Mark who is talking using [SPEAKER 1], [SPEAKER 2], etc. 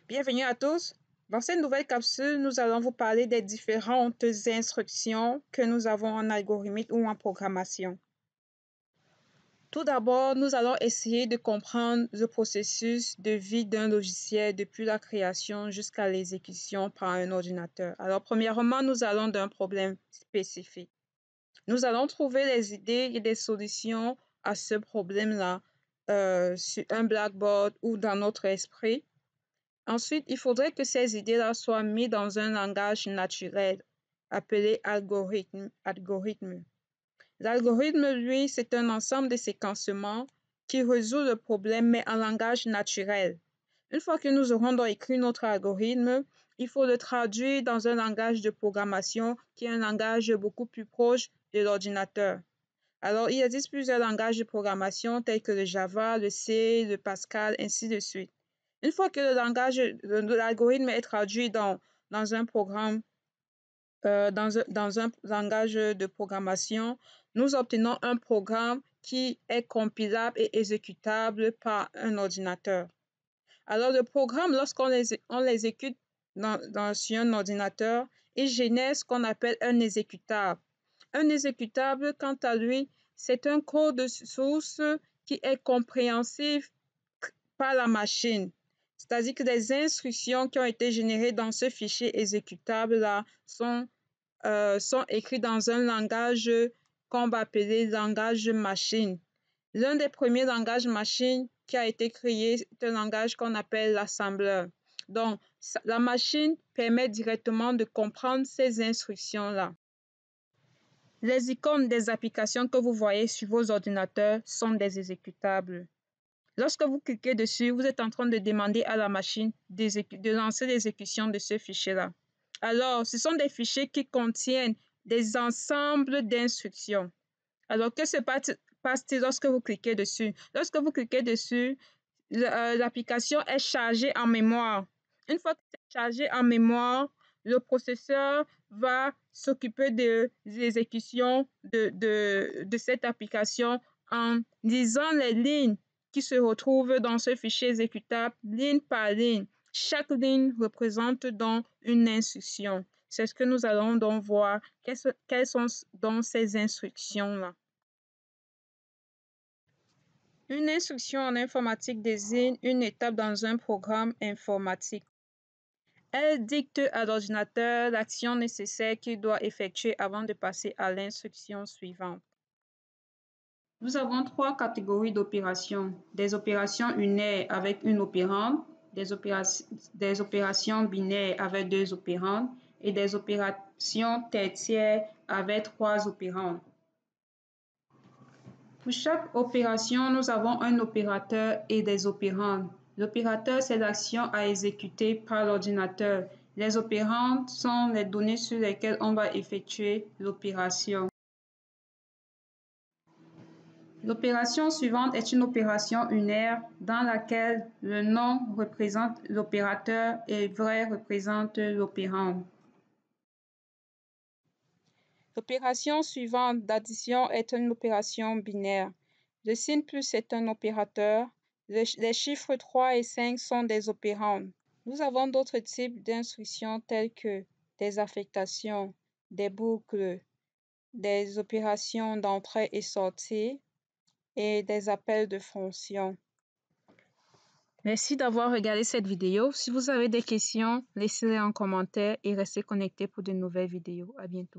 [SPEAKER 1] Bienvenue à tous. Dans cette nouvelle capsule, nous allons vous parler des différentes instructions que nous avons en algorithmique ou en programmation. Tout d'abord, nous allons essayer de comprendre le processus de vie d'un logiciel depuis la création jusqu'à l'exécution par un ordinateur. Alors, premièrement, nous allons d'un problème spécifique. Nous allons trouver les idées et des solutions à ce problème-là sur un blackboard ou dans notre esprit. Ensuite, il faudrait que ces idées-là soient mises dans un langage naturel appelé algorithme. L'algorithme, lui, c'est un ensemble de séquencements qui résout le problème, mais en langage naturel. Une fois que nous aurons donc écrit notre algorithme, il faut le traduire dans un langage de programmation qui est un langage beaucoup plus proche de l'ordinateur. Alors, il existe plusieurs langages de programmation tels que le Java, le C, le Pascal, ainsi de suite. Une fois que l'algorithme est traduit dans un programme, dans un langage de programmation, nous obtenons un programme qui est compilable et exécutable par un ordinateur. Alors, le programme, lorsqu'on l'exécute sur un ordinateur, il génère ce qu'on appelle un exécutable. Un exécutable, quant à lui, c'est un code source qui est compréhensible par la machine. C'est-à-dire que les instructions qui ont été générées dans ce fichier exécutable-là sont écrites dans un langage qu'on va appeler langage machine. L'un des premiers langages machine qui a été créé, c'est un langage qu'on appelle l'assembleur. Donc, la machine permet directement de comprendre ces instructions-là. Les icônes des applications que vous voyez sur vos ordinateurs sont des exécutables. Lorsque vous cliquez dessus, vous êtes en train de demander à la machine de lancer l'exécution de ce fichier-là. Alors, ce sont des fichiers qui contiennent des ensembles d'instructions. Alors, que se passe-t-il lorsque vous cliquez dessus? Lorsque vous cliquez dessus, l'application est chargée en mémoire. Une fois que c'est chargé en mémoire, le processeur va s'occuper de l'exécution de cette application en lisant les lignes qui se retrouvent dans ce fichier exécutable, ligne par ligne. Chaque ligne représente donc une instruction. C'est ce que nous allons donc voir. Quelles sont donc ces instructions-là? Une instruction en informatique désigne une étape dans un programme informatique. Elle dicte à l'ordinateur l'action nécessaire qu'il doit effectuer avant de passer à l'instruction suivante. Nous avons trois catégories d'opérations. Des opérations unaires avec une opérande, des opérations binaires avec deux opérandes et des opérations tertiaires avec trois opérandes. Pour chaque opération, nous avons un opérateur et des opérandes. L'opérateur, c'est l'action à exécuter par l'ordinateur. Les opérandes sont les données sur lesquelles on va effectuer l'opération. L'opération suivante est une opération unaire dans laquelle le nom représente l'opérateur et vrai représente l'opérande. L'opération suivante d'addition est une opération binaire. Le signe plus est un opérateur. Les chiffres 3 et 5 sont des opérandes. Nous avons d'autres types d'instructions telles que des affectations, des boucles, des opérations d'entrée et sortie et des appels de fonctions. Merci d'avoir regardé cette vidéo. Si vous avez des questions, laissez-les en commentaire et restez connectés pour de nouvelles vidéos. À bientôt.